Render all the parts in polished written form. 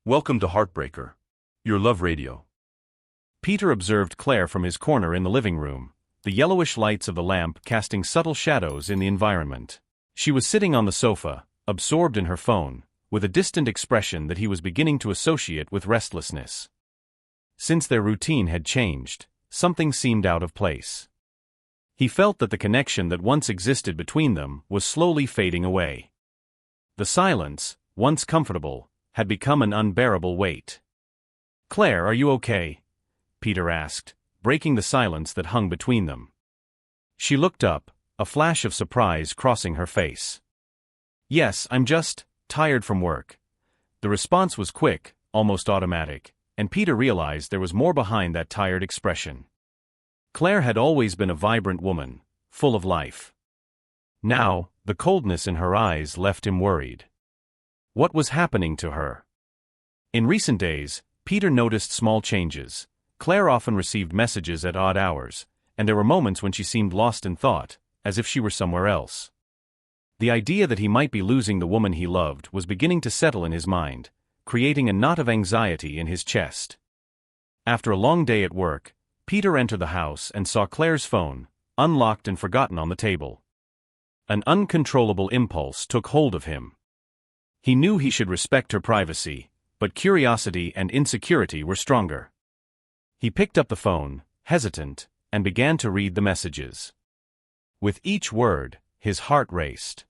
Welcome to Heartbreaker, your love radio. Peter observed Claire from his corner in the living room, the yellowish lights of the lamp casting subtle shadows in the environment. She was sitting on the sofa, absorbed in her phone, with a distant expression that he was beginning to associate with restlessness. Since their routine had changed, something seemed out of place. He felt that the connection that once existed between them was slowly fading away. The silence, once comfortable, had become an unbearable weight. "Claire, are you okay?" Peter asked, breaking the silence that hung between them. She looked up, a flash of surprise crossing her face. "Yes, I'm just tired from work." The response was quick, almost automatic, and Peter realized there was more behind that tired expression. Claire had always been a vibrant woman, full of life. Now, the coldness in her eyes left him worried. What was happening to her? In recent days, Peter noticed small changes. Claire often received messages at odd hours, and there were moments when she seemed lost in thought, as if she were somewhere else. The idea that he might be losing the woman he loved was beginning to settle in his mind, creating a knot of anxiety in his chest. After a long day at work, Peter entered the house and saw Claire's phone, unlocked and forgotten on the table. An uncontrollable impulse took hold of him. He knew he should respect her privacy, but curiosity and insecurity were stronger. He picked up the phone, hesitant, and began to read the messages. With each word, his heart raced.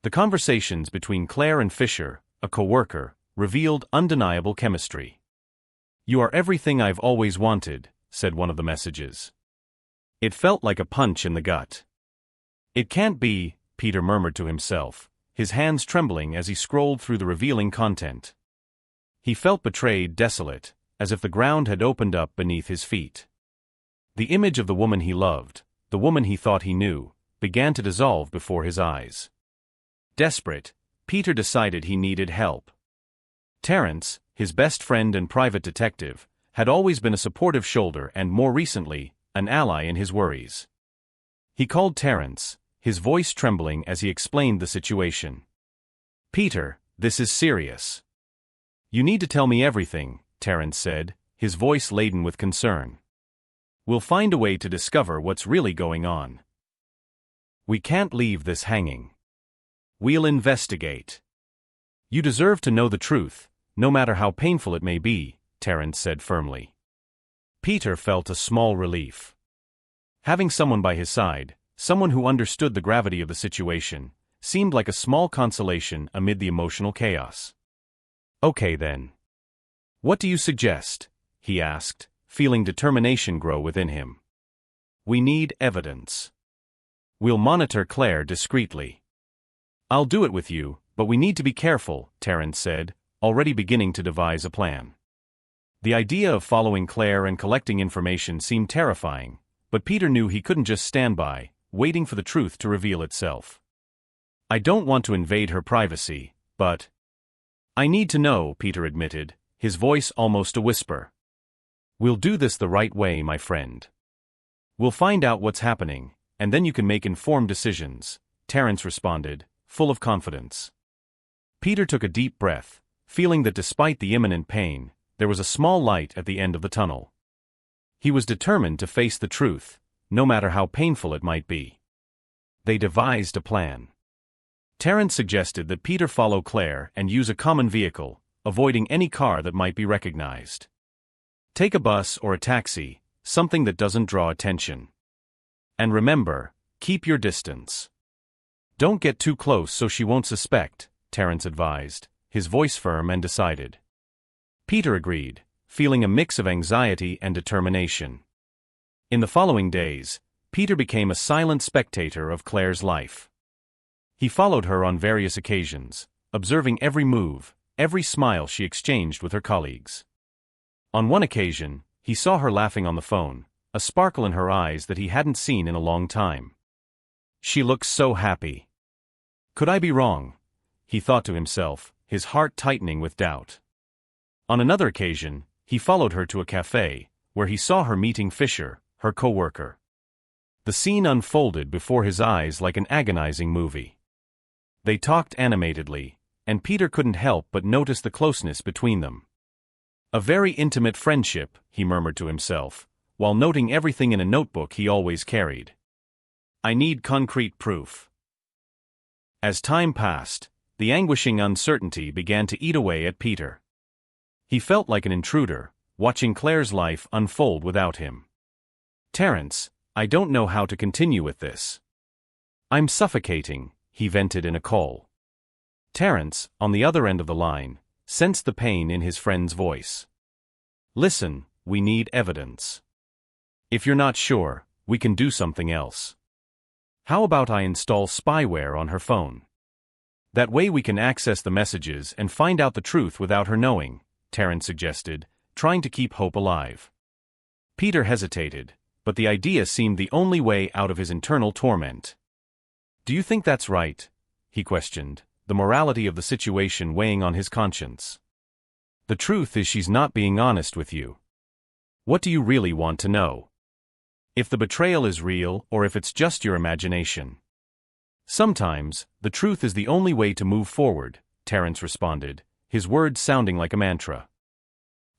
The conversations between Claire and Fisher, a co-worker, revealed undeniable chemistry. "You are everything I've always wanted," said one of the messages. It felt like a punch in the gut. "It can't be," Peter murmured to himself, his hands trembling as he scrolled through the revealing content. He felt betrayed, desolate, as if the ground had opened up beneath his feet. The image of the woman he loved, the woman he thought he knew, began to dissolve before his eyes. Desperate, Peter decided he needed help. Terence, his best friend and private detective, had always been a supportive shoulder and, more recently, an ally in his worries. He called Terence, his voice trembling as he explained the situation. "Peter, this is serious. You need to tell me everything," Terence said, his voice laden with concern. "We'll find a way to discover what's really going on. We can't leave this hanging. We'll investigate." "You deserve to know the truth, no matter how painful it may be," Terence said firmly. Peter felt a small relief. Having someone by his side, someone who understood the gravity of the situation, seemed like a small consolation amid the emotional chaos. "Okay then. What do you suggest?" he asked, feeling determination grow within him. "We need evidence. We'll monitor Claire discreetly." "I'll do it with you, but we need to be careful," Terence said, already beginning to devise a plan. The idea of following Claire and collecting information seemed terrifying, but Peter knew he couldn't just stand by, waiting for the truth to reveal itself. "I don't want to invade her privacy, but—" "I need to know," Peter admitted, his voice almost a whisper. "We'll do this the right way, my friend. We'll find out what's happening, and then you can make informed decisions," Terence responded, full of confidence. Peter took a deep breath, feeling that despite the imminent pain, there was a small light at the end of the tunnel. He was determined to face the truth, no matter how painful it might be. They devised a plan. Terence suggested that Peter follow Claire and use a common vehicle, avoiding any car that might be recognized. "Take a bus or a taxi, something that doesn't draw attention. And remember, keep your distance. Don't get too close so she won't suspect," Terence advised, his voice firm and decided. Peter agreed, feeling a mix of anxiety and determination. In the following days, Peter became a silent spectator of Claire's life. He followed her on various occasions, observing every move, every smile she exchanged with her colleagues. On one occasion, he saw her laughing on the phone, a sparkle in her eyes that he hadn't seen in a long time. She looked so happy. Could I be wrong? He thought to himself, his heart tightening with doubt. On another occasion, he followed her to a cafe, where he saw her meeting Fisher, her co-worker. The scene unfolded before his eyes like an agonizing movie. They talked animatedly, and Peter couldn't help but notice the closeness between them. A very intimate friendship, he murmured to himself, while noting everything in a notebook he always carried. I need concrete proof. As time passed, the anguishing uncertainty began to eat away at Peter. He felt like an intruder, watching Claire's life unfold without him. Terence, I don't know how to continue with this. I'm suffocating, he vented in a call. Terence, on the other end of the line, sensed the pain in his friend's voice. Listen, we need evidence. If you're not sure, we can do something else. How about I install spyware on her phone? That way we can access the messages and find out the truth without her knowing, Terence suggested, trying to keep hope alive. Peter hesitated, but the idea seemed the only way out of his internal torment. Do you think that's right? He questioned, the morality of the situation weighing on his conscience. The truth is she's not being honest with you. What do you really want to know? If the betrayal is real or if it's just your imagination. Sometimes, the truth is the only way to move forward, Terence responded, his words sounding like a mantra.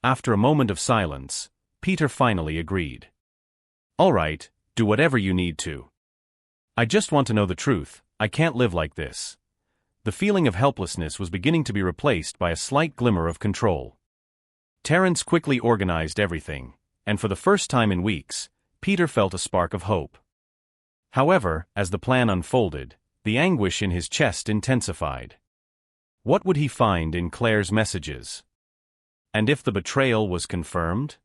After a moment of silence, Peter finally agreed. All right, do whatever you need to. I just want to know the truth, I can't live like this. The feeling of helplessness was beginning to be replaced by a slight glimmer of control. Terence quickly organized everything, and for the first time in weeks, Peter felt a spark of hope. However, as the plan unfolded, the anguish in his chest intensified. What would he find in Claire's messages? And if the betrayal was confirmed?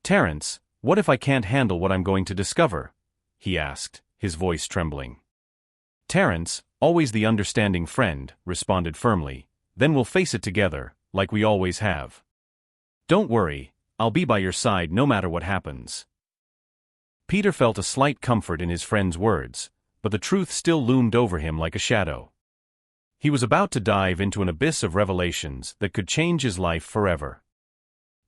Terence, what if I can't handle what I'm going to discover? He asked, his voice trembling. Terence, always the understanding friend, responded firmly, then we'll face it together, like we always have. Don't worry, I'll be by your side no matter what happens. Peter felt a slight comfort in his friend's words, but the truth still loomed over him like a shadow. He was about to dive into an abyss of revelations that could change his life forever.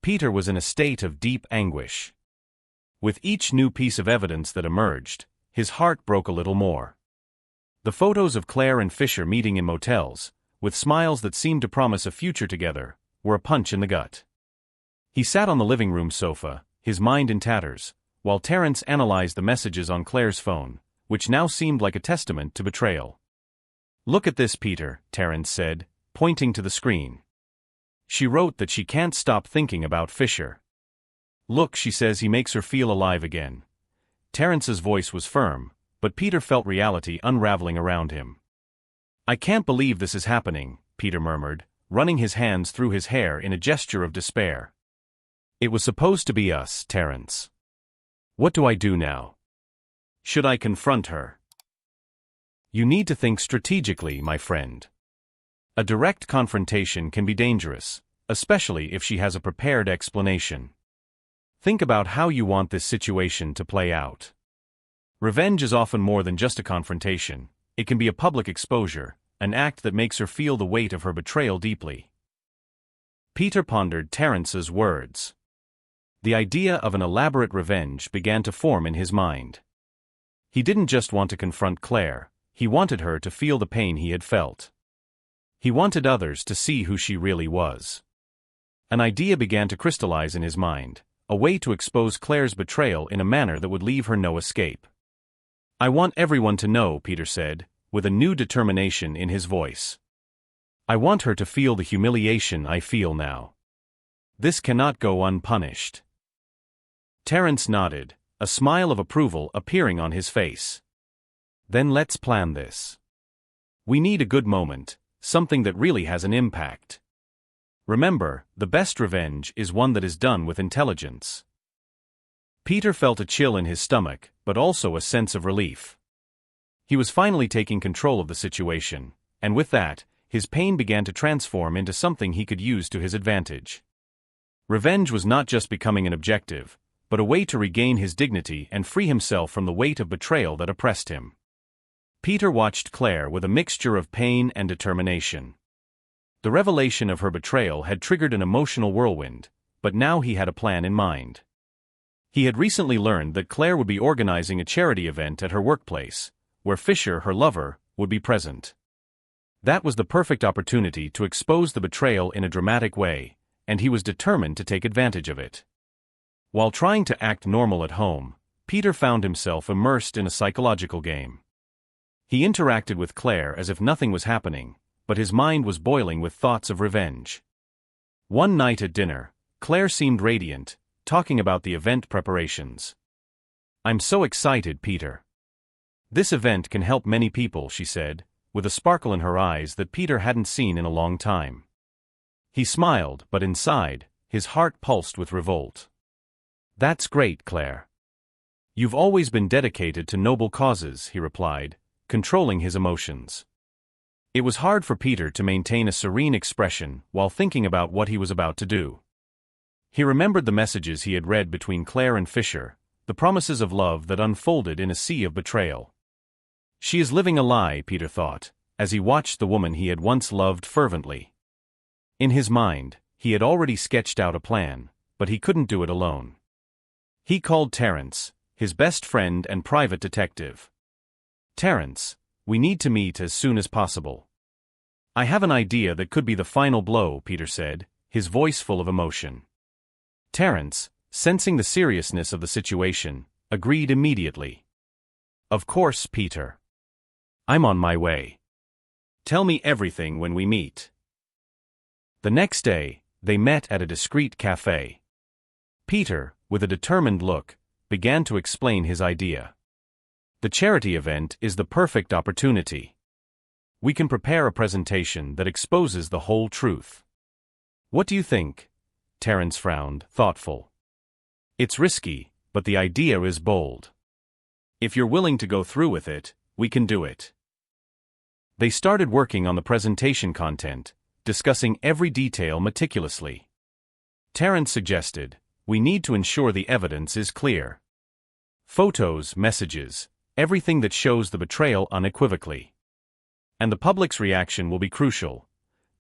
Peter was in a state of deep anguish. With each new piece of evidence that emerged, his heart broke a little more. The photos of Claire and Fisher meeting in motels, with smiles that seemed to promise a future together, were a punch in the gut. He sat on the living room sofa, his mind in tatters, while Terence analyzed the messages on Claire's phone, which now seemed like a testament to betrayal. Look at this, Peter, Terence said, pointing to the screen. She wrote that she can't stop thinking about Fisher. Look, she says he makes her feel alive again. Terence's voice was firm, but Peter felt reality unraveling around him. I can't believe this is happening, Peter murmured, running his hands through his hair in a gesture of despair. It was supposed to be us, Terence. What do I do now? Should I confront her? You need to think strategically, my friend. A direct confrontation can be dangerous, especially if she has a prepared explanation. Think about how you want this situation to play out. Revenge is often more than just a confrontation. It can be a public exposure, an act that makes her feel the weight of her betrayal deeply. Peter pondered Terence's words. The idea of an elaborate revenge began to form in his mind. He didn't just want to confront Claire, he wanted her to feel the pain he had felt. He wanted others to see who she really was. An idea began to crystallize in his mind, a way to expose Claire's betrayal in a manner that would leave her no escape. I want everyone to know, Peter said, with a new determination in his voice. I want her to feel the humiliation I feel now. This cannot go unpunished. Terence nodded, a smile of approval appearing on his face. Then let's plan this. We need a good moment, something that really has an impact. Remember, the best revenge is one that is done with intelligence. Peter felt a chill in his stomach, but also a sense of relief. He was finally taking control of the situation, and with that, his pain began to transform into something he could use to his advantage. Revenge was not just becoming an objective, but a way to regain his dignity and free himself from the weight of betrayal that oppressed him. Peter watched Claire with a mixture of pain and determination. The revelation of her betrayal had triggered an emotional whirlwind, but now he had a plan in mind. He had recently learned that Claire would be organizing a charity event at her workplace, where Fisher, her lover, would be present. That was the perfect opportunity to expose the betrayal in a dramatic way, and he was determined to take advantage of it. While trying to act normal at home, Peter found himself immersed in a psychological game. He interacted with Claire as if nothing was happening, but his mind was boiling with thoughts of revenge. One night at dinner, Claire seemed radiant, talking about the event preparations. "I'm so excited, Peter. This event can help many people," she said, with a sparkle in her eyes that Peter hadn't seen in a long time. He smiled, but inside, his heart pulsed with revolt. "That's great, Claire. You've always been dedicated to noble causes," he replied, controlling his emotions. It was hard for Peter to maintain a serene expression while thinking about what he was about to do. He remembered the messages he had read between Claire and Fisher, the promises of love that unfolded in a sea of betrayal. She is living a lie, Peter thought, as he watched the woman he had once loved fervently. In his mind, he had already sketched out a plan, but he couldn't do it alone. He called Terence, his best friend and private detective. "Terence, we need to meet as soon as possible." "I have an idea that could be the final blow," Peter said, his voice full of emotion. Terence, sensing the seriousness of the situation, agreed immediately. "Of course, Peter. I'm on my way. Tell me everything when we meet." The next day, they met at a discreet cafe. Peter, with a determined look, began to explain his idea. "The charity event is the perfect opportunity. We can prepare a presentation that exposes the whole truth." "What do you think?" Terence frowned, thoughtful. "It's risky, but the idea is bold. If you're willing to go through with it, we can do it." They started working on the presentation content, discussing every detail meticulously. Terence suggested, "We need to ensure the evidence is clear. Photos, messages, everything that shows the betrayal unequivocally. And the public's reaction will be crucial."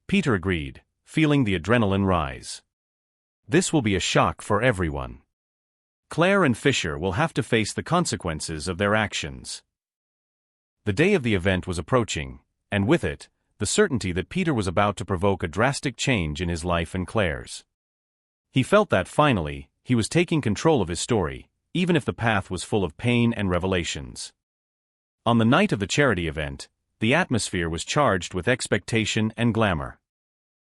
Peter agreed, feeling the adrenaline rise. "This will be a shock for everyone. Claire and Fisher will have to face the consequences of their actions." The day of the event was approaching, and with it, the certainty that Peter was about to provoke a drastic change in his life and Claire's. He felt that finally, he was taking control of his story, even if the path was full of pain and revelations. On the night of the charity event, the atmosphere was charged with expectation and glamour.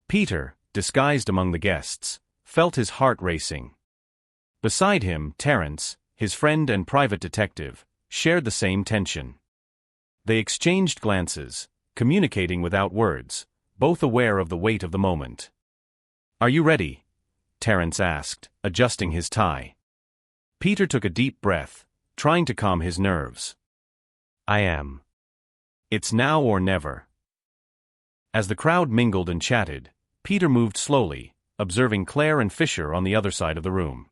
Peter, disguised among the guests, felt his heart racing. Beside him, Terence, his friend and private detective, shared the same tension. They exchanged glances, communicating without words, both aware of the weight of the moment. "Are you ready?" Terence asked, adjusting his tie. Peter took a deep breath, trying to calm his nerves. "I am. It's now or never." As the crowd mingled and chatted, Peter moved slowly, observing Claire and Fisher on the other side of the room.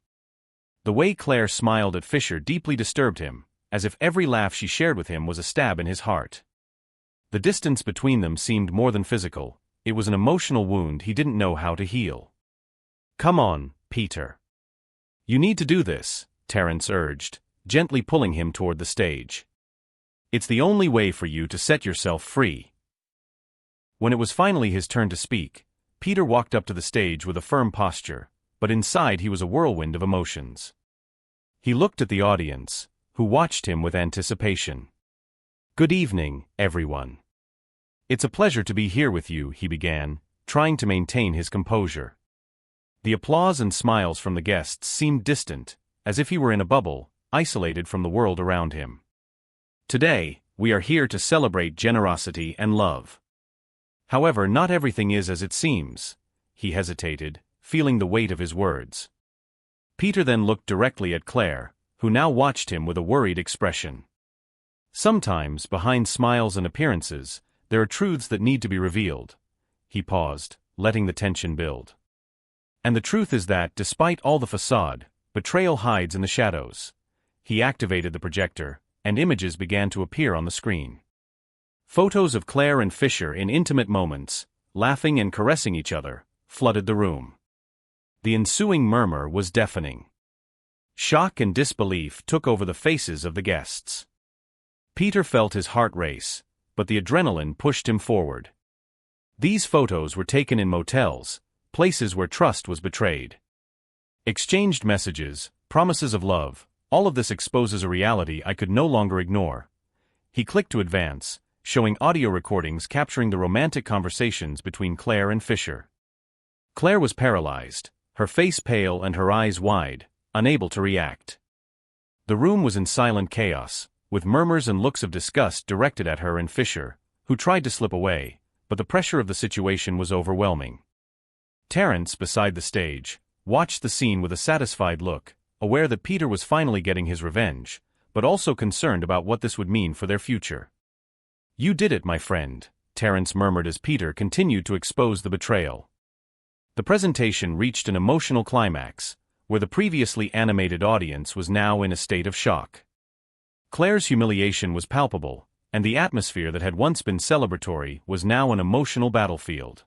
The way Claire smiled at Fisher deeply disturbed him, as if every laugh she shared with him was a stab in his heart. The distance between them seemed more than physical, it was an emotional wound he didn't know how to heal. "Come on, Peter. You need to do this," Terence urged, gently pulling him toward the stage. "It's the only way for you to set yourself free." When it was finally his turn to speak, Peter walked up to the stage with a firm posture, but inside he was a whirlwind of emotions. He looked at the audience, who watched him with anticipation. "Good evening, everyone. It's a pleasure to be here with you," he began, trying to maintain his composure. The applause and smiles from the guests seemed distant, as if he were in a bubble, isolated from the world around him. "Today, we are here to celebrate generosity and love. However, not everything is as it seems." He hesitated, feeling the weight of his words. Peter then looked directly at Claire, who now watched him with a worried expression. "Sometimes, behind smiles and appearances, there are truths that need to be revealed." He paused, letting the tension build. "And the truth is that, despite all the facade, betrayal hides in the shadows." He activated the projector, and images began to appear on the screen. Photos of Claire and Fisher in intimate moments, laughing and caressing each other, flooded the room. The ensuing murmur was deafening. Shock and disbelief took over the faces of the guests. Peter felt his heart race, but the adrenaline pushed him forward. These photos were taken in motels, places where trust was betrayed. Exchanged messages, promises of love, all of this exposes a reality I could no longer ignore. He clicked to advance, showing audio recordings capturing the romantic conversations between Claire and Fisher. Claire was paralyzed, her face pale and her eyes wide, unable to react. The room was in silent chaos, with murmurs and looks of disgust directed at her and Fisher, who tried to slip away, but the pressure of the situation was overwhelming. Terence, beside the stage, watched the scene with a satisfied look, aware that Peter was finally getting his revenge, but also concerned about what this would mean for their future. "You did it, my friend," Terence murmured as Peter continued to expose the betrayal. The presentation reached an emotional climax, where the previously animated audience was now in a state of shock. Claire's humiliation was palpable, and the atmosphere that had once been celebratory was now an emotional battlefield.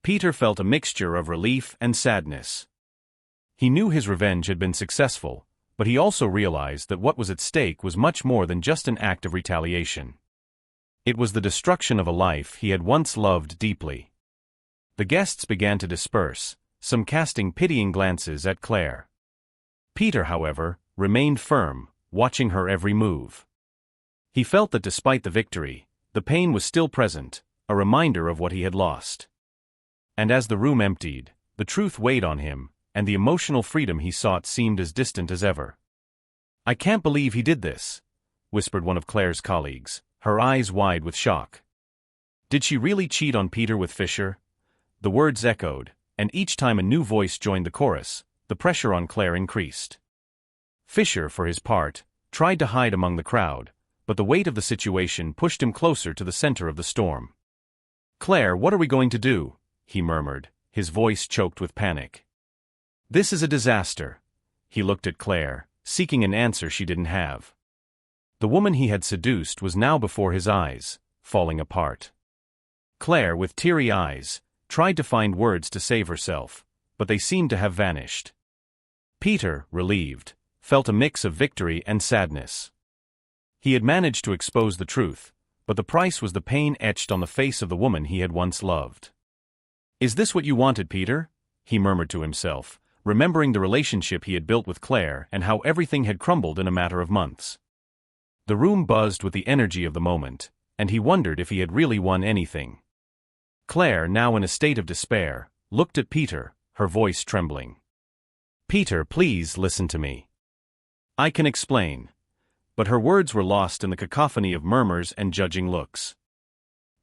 Peter felt a mixture of relief and sadness. He knew his revenge had been successful, but he also realized that what was at stake was much more than just an act of retaliation. It was the destruction of a life he had once loved deeply. The guests began to disperse, some casting pitying glances at Claire. Peter, however, remained firm, watching her every move. He felt that despite the victory, the pain was still present, a reminder of what he had lost. And as the room emptied, the truth weighed on him, and the emotional freedom he sought seemed as distant as ever. "I can't believe he did this," whispered one of Claire's colleagues, her eyes wide with shock. Did she really cheat on Peter with Fisher? The words echoed, and each time a new voice joined the chorus, the pressure on Claire increased. Fisher, for his part, tried to hide among the crowd, but the weight of the situation pushed him closer to the center of the storm. "Claire, what are we going to do?" he murmured, his voice choked with panic. "This is a disaster." He looked at Claire, seeking an answer she didn't have. The woman he had seduced was now before his eyes, falling apart. Claire, with teary eyes, tried to find words to save herself, but they seemed to have vanished. Peter, relieved, felt a mix of victory and sadness. He had managed to expose the truth, but the price was the pain etched on the face of the woman he had once loved. "Is this what you wanted, Peter?" he murmured to himself, remembering the relationship he had built with Claire and how everything had crumbled in a matter of months. The room buzzed with the energy of the moment, and he wondered if he had really won anything. Claire, now in a state of despair, looked at Peter, her voice trembling. "Peter, please listen to me. I can explain." But her words were lost in the cacophony of murmurs and judging looks.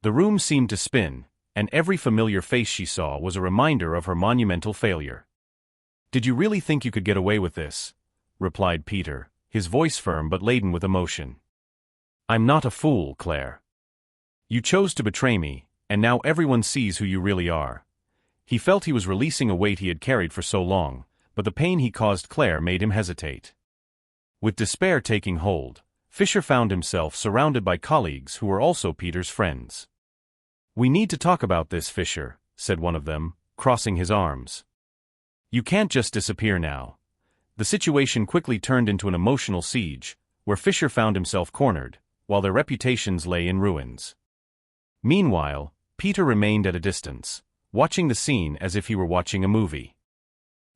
The room seemed to spin, and every familiar face she saw was a reminder of her monumental failure. "Did you really think you could get away with this?" replied Peter, his voice firm but laden with emotion. "I'm not a fool, Claire. You chose to betray me, and now everyone sees who you really are." He felt he was releasing a weight he had carried for so long, but the pain he caused Claire made him hesitate. With despair taking hold, Fisher found himself surrounded by colleagues who were also Peter's friends. "We need to talk about this, Fisher," said one of them, crossing his arms. "You can't just disappear now." The situation quickly turned into an emotional siege, where Fisher found himself cornered, while their reputations lay in ruins. Meanwhile, Peter remained at a distance, watching the scene as if he were watching a movie.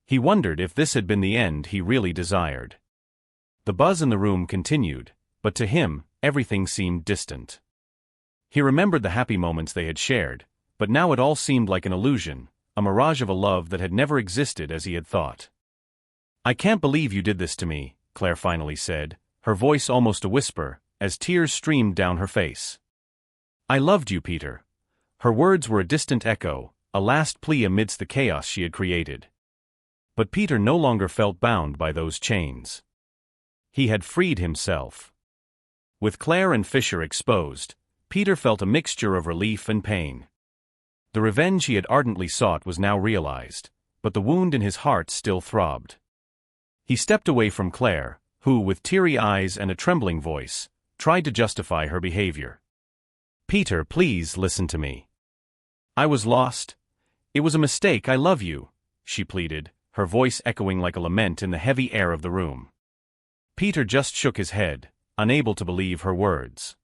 He wondered if this had been the end he really desired. The buzz in the room continued, but to him, everything seemed distant. He remembered the happy moments they had shared, but now it all seemed like an illusion, a mirage of a love that had never existed as he had thought. "I can't believe you did this to me," Claire finally said, her voice almost a whisper, as tears streamed down her face. "I loved you, Peter." Her words were a distant echo, a last plea amidst the chaos she had created. But Peter no longer felt bound by those chains. He had freed himself. With Claire and Fisher exposed, Peter felt a mixture of relief and pain. The revenge he had ardently sought was now realized, but the wound in his heart still throbbed. He stepped away from Claire, who, with teary eyes and a trembling voice, tried to justify her behavior. "Peter, please listen to me. I was lost. It was a mistake, I love you," she pleaded, her voice echoing like a lament in the heavy air of the room. Peter just shook his head, unable to believe her words.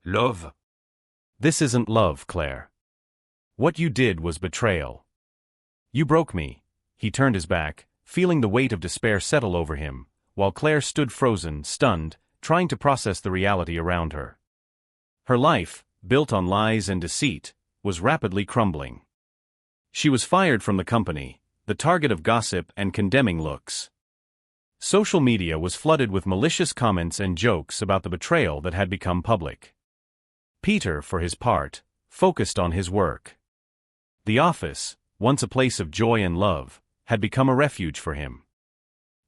Love? This isn't love, Claire. What you did was betrayal. You broke me. He turned his back, feeling the weight of despair settle over him, while Claire stood frozen, stunned, trying to process the reality around her. Her life, built on lies and deceit, was rapidly crumbling. She was fired from the company, the target of gossip and condemning looks. Social media was flooded with malicious comments and jokes about the betrayal that had become public. Peter, for his part, focused on his work. The office, once a place of joy and love, had become a refuge for him.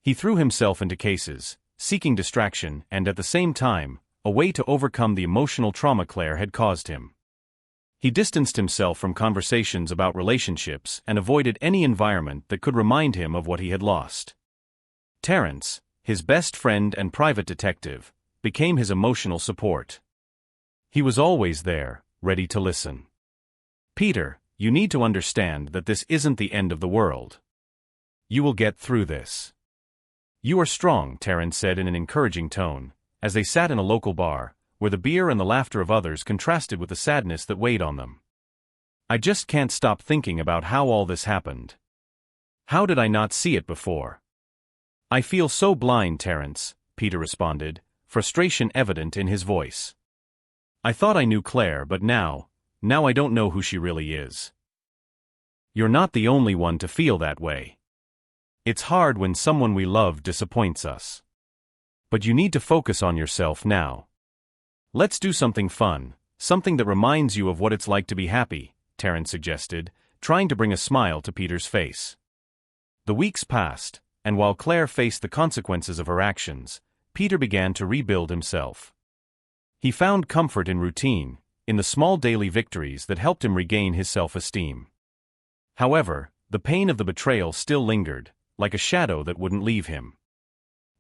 He threw himself into cases, seeking distraction and at the same time, a way to overcome the emotional trauma Claire had caused him. He distanced himself from conversations about relationships and avoided any environment that could remind him of what he had lost. Terence, his best friend and private detective, became his emotional support. He was always there, ready to listen. Peter, you need to understand that this isn't the end of the world. You will get through this. You are strong, Terence said in an encouraging tone, as they sat in a local bar, where the beer and the laughter of others contrasted with the sadness that weighed on them. I just can't stop thinking about how all this happened. How did I not see it before? I feel so blind, Terence, Peter responded, frustration evident in his voice. I thought I knew Claire, but now I don't know who she really is. You're not the only one to feel that way. It's hard when someone we love disappoints us. But you need to focus on yourself now. Let's do something fun, something that reminds you of what it's like to be happy, Terence suggested, trying to bring a smile to Peter's face. The weeks passed, and while Claire faced the consequences of her actions, Peter began to rebuild himself. He found comfort in routine, in the small daily victories that helped him regain his self-esteem. However, the pain of the betrayal still lingered, like a shadow that wouldn't leave him.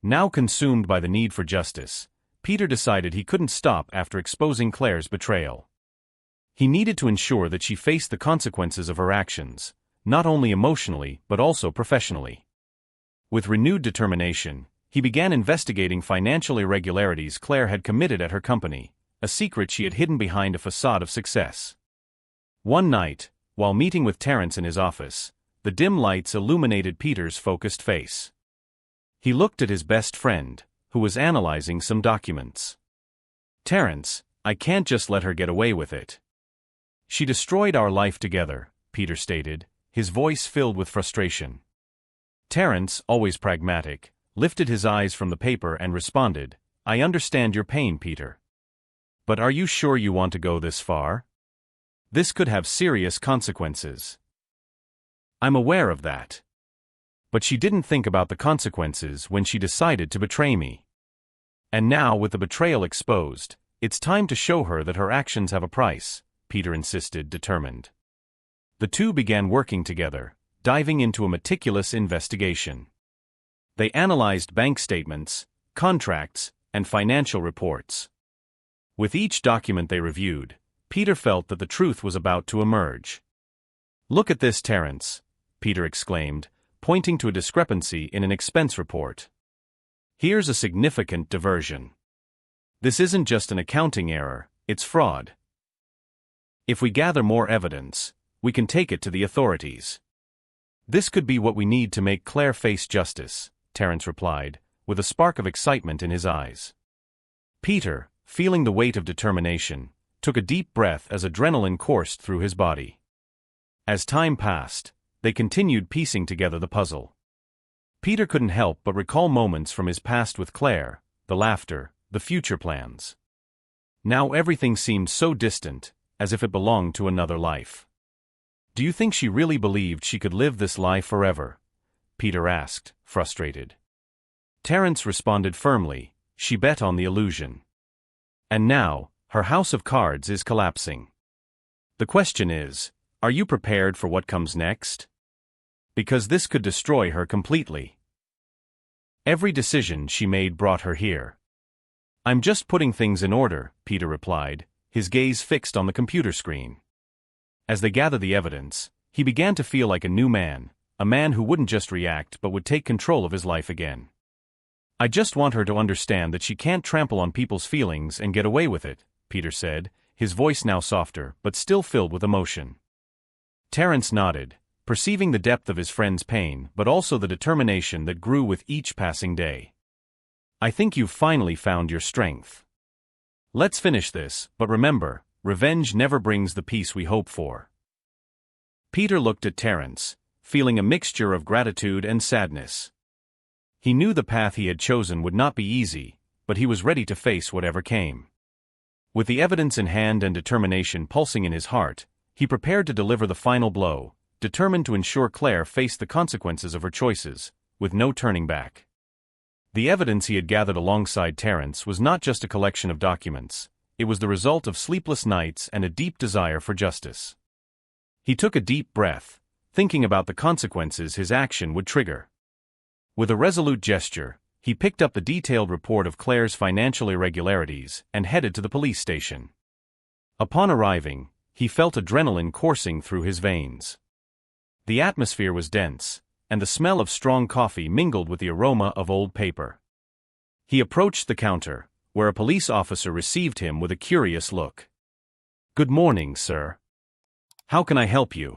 Now consumed by the need for justice, Peter decided he couldn't stop after exposing Claire's betrayal. He needed to ensure that she faced the consequences of her actions, not only emotionally but also professionally. With renewed determination, he began investigating financial irregularities Claire had committed at her company, a secret she had hidden behind a facade of success. One night, while meeting with Terence in his office, the dim lights illuminated Peter's focused face. He looked at his best friend, who was analyzing some documents. Terence, I can't just let her get away with it. She destroyed our life together, Peter stated, his voice filled with frustration. Terence, always pragmatic, lifted his eyes from the paper and responded, I understand your pain, Peter. But are you sure you want to go this far? This could have serious consequences. I'm aware of that. But she didn't think about the consequences when she decided to betray me. And now, with the betrayal exposed, it's time to show her that her actions have a price, Peter insisted, determined. The two began working together, diving into a meticulous investigation. They analyzed bank statements, contracts, and financial reports. With each document they reviewed, Peter felt that the truth was about to emerge. Look at this, Terence, Peter exclaimed, pointing to a discrepancy in an expense report. Here's a significant diversion. This isn't just an accounting error, it's fraud. If we gather more evidence, we can take it to the authorities. This could be what we need to make Claire face justice, Terence replied, with a spark of excitement in his eyes. Peter, feeling the weight of determination, took a deep breath as adrenaline coursed through his body. As time passed, they continued piecing together the puzzle. Peter couldn't help but recall moments from his past with Claire, the laughter, the future plans. Now everything seemed so distant, as if it belonged to another life. Do you think she really believed she could live this life forever? Peter asked, frustrated. Terence responded firmly, she bet on the illusion. And now, her house of cards is collapsing. The question is, are you prepared for what comes next? Because this could destroy her completely. Every decision she made brought her here. I'm just putting things in order, Peter replied, his gaze fixed on the computer screen. As they gathered the evidence, he began to feel like a new man, a man who wouldn't just react but would take control of his life again. I just want her to understand that she can't trample on people's feelings and get away with it, Peter said, his voice now softer but still filled with emotion. Terence nodded, perceiving the depth of his friend's pain but also the determination that grew with each passing day. I think you've finally found your strength. Let's finish this, but remember, revenge never brings the peace we hope for. Peter looked at Terence, feeling a mixture of gratitude and sadness. He knew the path he had chosen would not be easy, but he was ready to face whatever came. With the evidence in hand and determination pulsing in his heart, he prepared to deliver the final blow, determined to ensure Claire faced the consequences of her choices, with no turning back. The evidence he had gathered alongside Terence was not just a collection of documents, it was the result of sleepless nights and a deep desire for justice. He took a deep breath, thinking about the consequences his action would trigger. With a resolute gesture, he picked up the detailed report of Claire's financial irregularities and headed to the police station. Upon arriving, he felt adrenaline coursing through his veins. The atmosphere was dense, and the smell of strong coffee mingled with the aroma of old paper. He approached the counter, where a police officer received him with a curious look. "Good morning, sir. How can I help you?"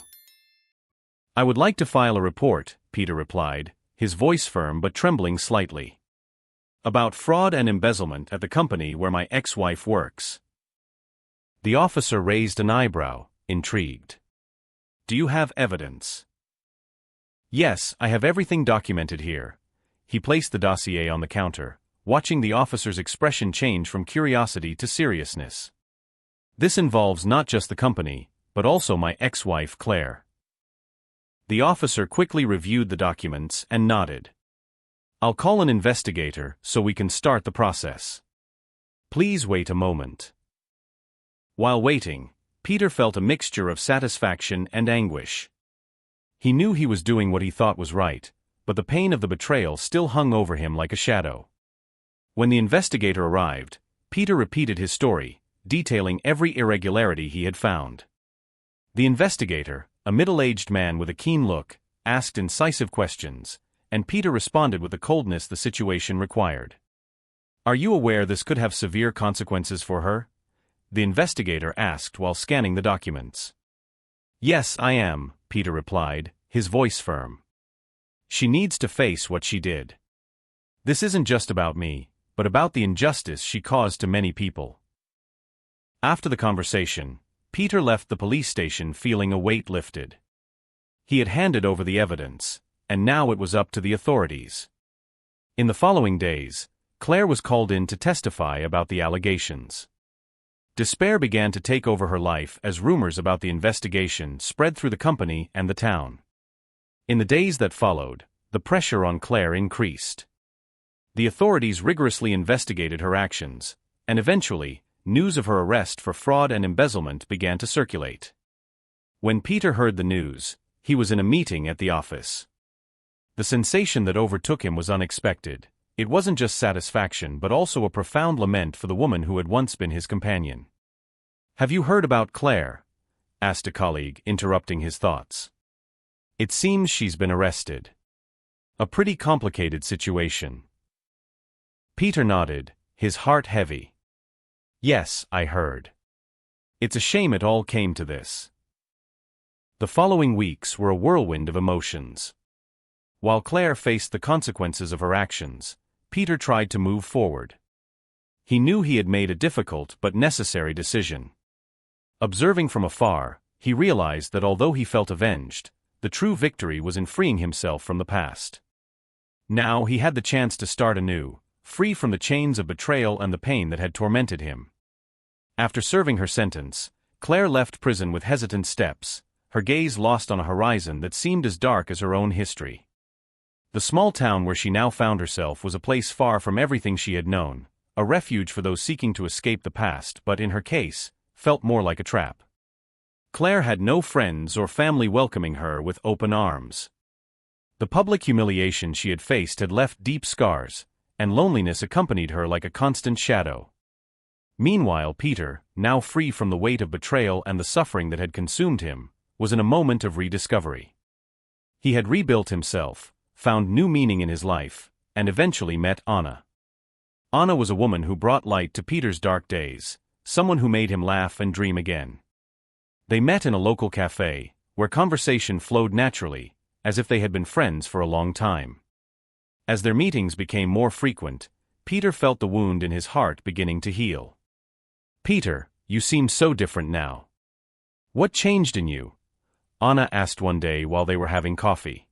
"I would like to file a report," Peter replied, his voice firm but trembling slightly. "About fraud and embezzlement at the company where my ex-wife works." The officer raised an eyebrow, intrigued. "Do you have evidence?" "Yes, I have everything documented here." He placed the dossier on the counter, watching the officer's expression change from curiosity to seriousness. "This involves not just the company, but also my ex-wife Claire." The officer quickly reviewed the documents and nodded. "I'll call an investigator so we can start the process. Please wait a moment." While waiting, Peter felt a mixture of satisfaction and anguish. He knew he was doing what he thought was right, but the pain of the betrayal still hung over him like a shadow. When the investigator arrived, Peter repeated his story, detailing every irregularity he had found. The investigator, a middle-aged man with a keen look, asked incisive questions, and Peter responded with the coldness the situation required. "Are you aware this could have severe consequences for her?" the investigator asked while scanning the documents. "Yes, I am," Peter replied, his voice firm. "She needs to face what she did. This isn't just about me, but about the injustice she caused to many people." After the conversation, Peter left the police station feeling a weight lifted. He had handed over the evidence, and now it was up to the authorities. In the following days, Claire was called in to testify about the allegations. Despair began to take over her life as rumors about the investigation spread through the company and the town. In the days that followed, the pressure on Claire increased. The authorities rigorously investigated her actions, and eventually, news of her arrest for fraud and embezzlement began to circulate. When Peter heard the news, he was in a meeting at the office. The sensation that overtook him was unexpected. It wasn't just satisfaction but also a profound lament for the woman who had once been his companion. "Have you heard about Claire?" asked a colleague, interrupting his thoughts. "It seems she's been arrested. A pretty complicated situation." Peter nodded, his heart heavy. "Yes, I heard. It's a shame it all came to this." The following weeks were a whirlwind of emotions. While Claire faced the consequences of her actions, Peter tried to move forward. He knew he had made a difficult but necessary decision. Observing from afar, he realized that although he felt avenged, the true victory was in freeing himself from the past. Now he had the chance to start anew, free from the chains of betrayal and the pain that had tormented him. After serving her sentence, Claire left prison with hesitant steps, her gaze lost on a horizon that seemed as dark as her own history. The small town where she now found herself was a place far from everything she had known, a refuge for those seeking to escape the past but in her case, felt more like a trap. Claire had no friends or family welcoming her with open arms. The public humiliation she had faced had left deep scars, and loneliness accompanied her like a constant shadow. Meanwhile Peter, now free from the weight of betrayal and the suffering that had consumed him, was in a moment of rediscovery. He had rebuilt himself, found new meaning in his life, and eventually met Anna. Anna was a woman who brought light to Peter's dark days, someone who made him laugh and dream again. They met in a local cafe, where where conversation flowed naturally, as if they had been friends for a long time. As their meetings became more frequent, Peter felt the wound in his heart beginning to heal. "Peter, you seem so different now. What changed in you?" Anna asked one day while they were having coffee.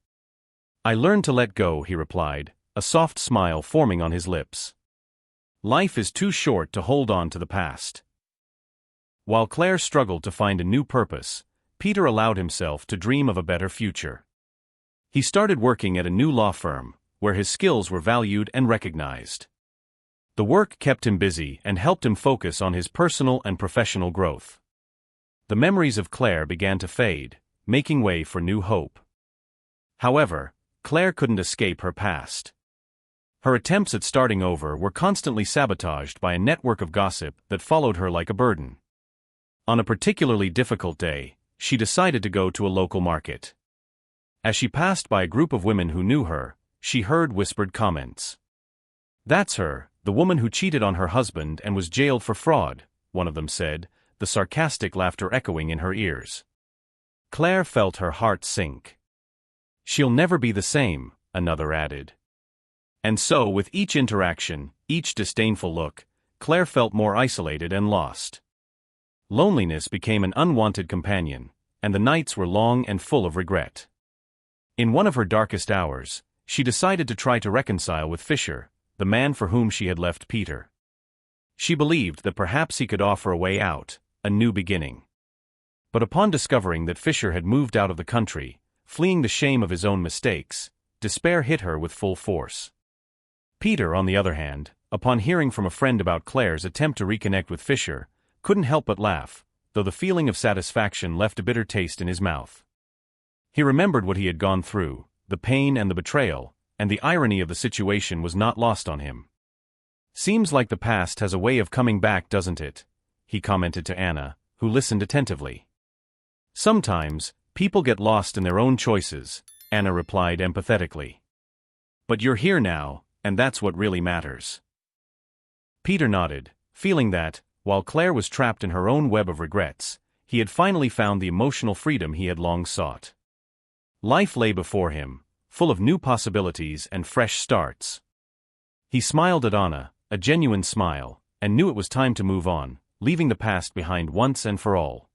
"I learned to let go," he replied, a soft smile forming on his lips. "Life is too short to hold on to the past." While Claire struggled to find a new purpose, Peter allowed himself to dream of a better future. He started working at a new law firm, where his skills were valued and recognized. The work kept him busy and helped him focus on his personal and professional growth. The memories of Claire began to fade, making way for new hope. However, Claire couldn't escape her past. Her attempts at starting over were constantly sabotaged by a network of gossip that followed her like a burden. On a particularly difficult day, she decided to go to a local market. As she passed by a group of women who knew her, she heard whispered comments. "That's her, the woman who cheated on her husband and was jailed for fraud," one of them said, the sarcastic laughter echoing in her ears. Claire felt her heart sink. "She'll never be the same," another added. And so, with each interaction, each disdainful look, Claire felt more isolated and lost. Loneliness became an unwanted companion, and the nights were long and full of regret. In one of her darkest hours, she decided to try to reconcile with Fisher, the man for whom she had left Peter. She believed that perhaps he could offer a way out, a new beginning. But upon discovering that Fisher had moved out of the country, fleeing the shame of his own mistakes, despair hit her with full force. Peter, on the other hand, upon hearing from a friend about Claire's attempt to reconnect with Fisher, couldn't help but laugh, though the feeling of satisfaction left a bitter taste in his mouth. He remembered what he had gone through, the pain and the betrayal, and the irony of the situation was not lost on him. "Seems like the past has a way of coming back, doesn't it?" he commented to Anna, who listened attentively. "Sometimes, people get lost in their own choices," Anna replied empathetically. "But you're here now, and that's what really matters." Peter nodded, feeling that, while Claire was trapped in her own web of regrets, he had finally found the emotional freedom he had long sought. Life lay before him, full of new possibilities and fresh starts. He smiled at Anna, a genuine smile, and knew it was time to move on, leaving the past behind once and for all.